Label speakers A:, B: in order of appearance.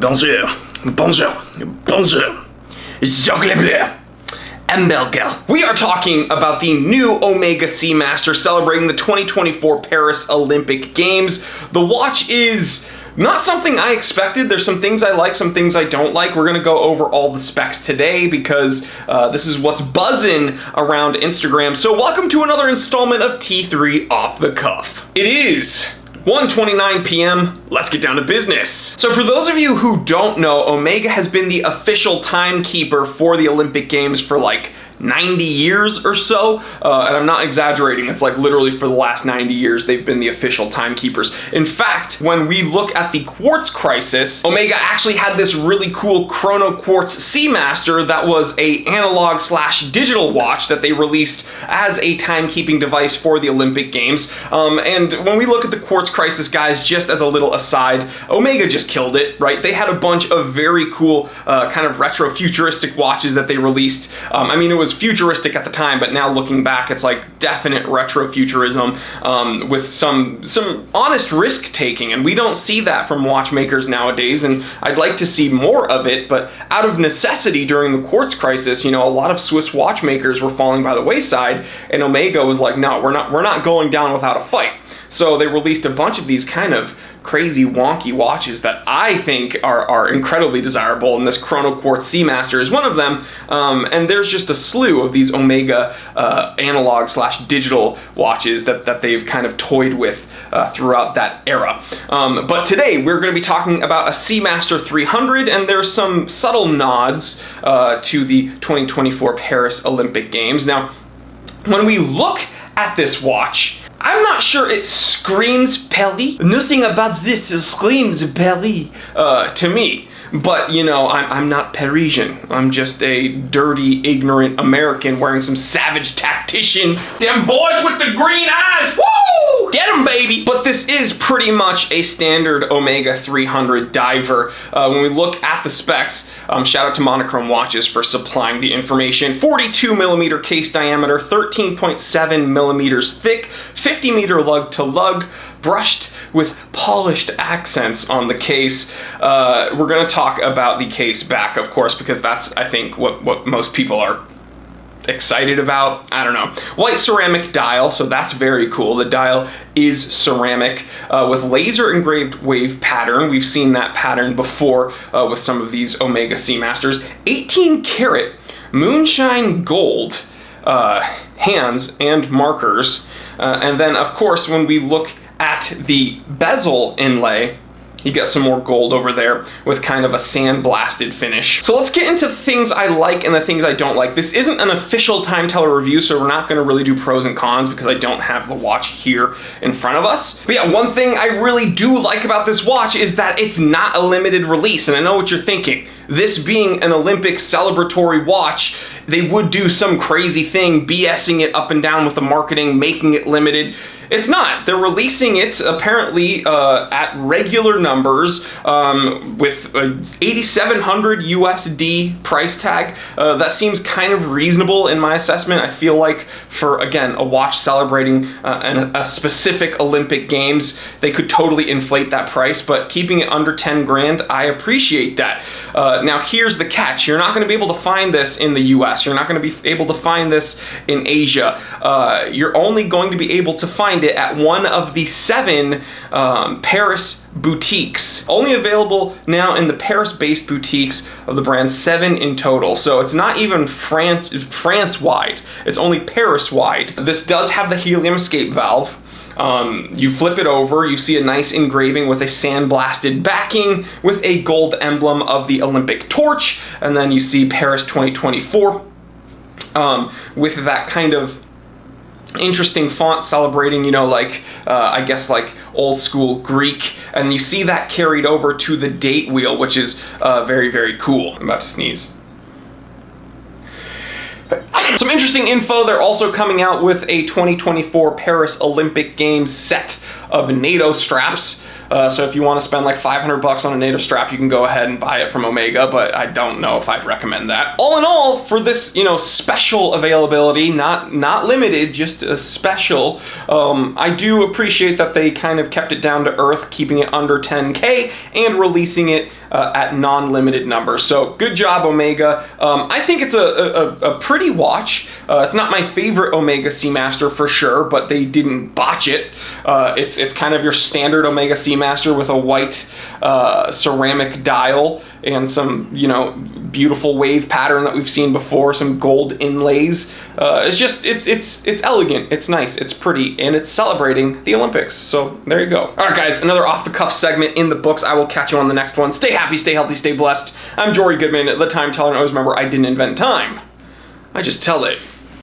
A: Bonjour, bonjour, bonjour. Jean-Claude Embelger. We are talking about the new Omega Seamaster celebrating the 2024 Paris Olympic Games. The watch is not something I expected. There's some things I like, some things I don't like. We're gonna go over all the specs today because this is what's buzzing around Instagram. So welcome to another installment of T3 Off the Cuff. It is 1:29 p.m. Let's get down to business. So for those of you who don't know, Omega has been the official timekeeper for the Olympic Games for like 90 years or so, and I'm not exaggerating. It's like literally for the last 90 years they've been the official timekeepers. In fact, when we look at the quartz crisis, Omega actually had this really cool chrono quartz Seamaster that was a analog / digital watch that they released as a timekeeping device for the Olympic Games. And when we look at the quartz crisis, guys, just as a little aside, Omega just killed it, right? They had a bunch of very cool kind of retro futuristic watches that they released. I mean, it was futuristic at the time, but now looking back, it's like definite retro futurism with some honest risk taking, and we don't see that from watchmakers nowadays, and I'd like to see more of it. But out of necessity during the quartz crisis, you know, a lot of Swiss watchmakers were falling by the wayside, and Omega was like, no, we're not going down without a fight. So they released a bunch of these kind of crazy wonky watches that I think are incredibly desirable, and this chrono quartz Seamaster is one of them. And there's just a slew of these Omega analog / digital watches that they've kind of toyed with throughout that era. But today we're going to be talking about a Seamaster 300, and there's some subtle nods to the 2024 Paris Olympic Games. Now, when we look at this watch, I'm not sure it screams Paris. Nothing about this screams Paris to me. But, you know, I'm not Parisian. I'm just a dirty, ignorant American wearing some savage tactician. Them boys with the green eyes, woo! Get them, baby! But this is pretty much a standard Omega 300 diver. When we look at the specs, shout out to Monochrome Watches for supplying the information. 42 millimeter case diameter, 13.7 millimeters thick, 50 meter lug to lug, brushed with polished accents on the case. We're going to talk about the case back, of course, because that's, I think, what most people are excited about. I don't know. White ceramic dial, so that's very cool. The dial is ceramic with laser engraved wave pattern. We've seen that pattern before with some of these Omega Seamasters. 18 karat moonshine gold hands and markers. And then, of course, when we look at the bezel inlay, you get some more gold over there with kind of a sandblasted finish. So let's get into the things I like and the things I don't like. This isn't an official time teller review, so we're not going to really do pros and cons because I don't have the watch here in front of us. But yeah, one thing I really do like about this watch is that it's not a limited release. And I know what you're thinking. This being an Olympic celebratory watch, they would do some crazy thing, BSing it up and down with the marketing, making it limited. It's not. They're releasing it apparently at regular numbers with $8,700 USD price tag. That seems kind of reasonable in my assessment. I feel like for, again, a watch celebrating a specific Olympic Games, they could totally inflate that price, but keeping it under 10 grand, I appreciate that. Now here's the catch. You're not going to be able to find this in the US. You're not going to be able to find this in Asia. You're only going to be able to find it at one of the 7 Paris boutiques. Only available now in the Paris-based boutiques of the brand, 7 in total. So it's not even France-wide. It's only Paris-wide. This does have the helium escape valve. You flip it over, you see a nice engraving with a sandblasted backing with a gold emblem of the Olympic torch, and then you see Paris 2024 with that kind of interesting font celebrating, you know, like I guess like old school Greek, and you see that carried over to the date wheel, which is very, very cool. I'm about to sneeze. Some interesting info. They're also coming out with a 2024 Paris Olympic Games set of NATO straps. So if you want to spend like $500 on a native strap, you can go ahead and buy it from Omega, but I don't know if I'd recommend that. All in all, for this, special availability, not limited, just a special, I do appreciate that they kind of kept it down to earth, keeping it under 10K and releasing it at non-limited numbers. So good job, Omega. I think it's a pretty watch. It's not my favorite Omega Seamaster for sure, but they didn't botch it. It's kind of your standard Omega Seamaster with a white ceramic dial and some, beautiful wave pattern that we've seen before, some gold inlays. It's elegant, it's nice, it's pretty, and it's celebrating the Olympics. So there you go. All right, guys, another off-the-cuff segment in the books. I will catch you on the next one. Stay happy, stay healthy, stay blessed. I'm Jory Goodman, the Time Teller, and always remember, I didn't invent time. I just tell it.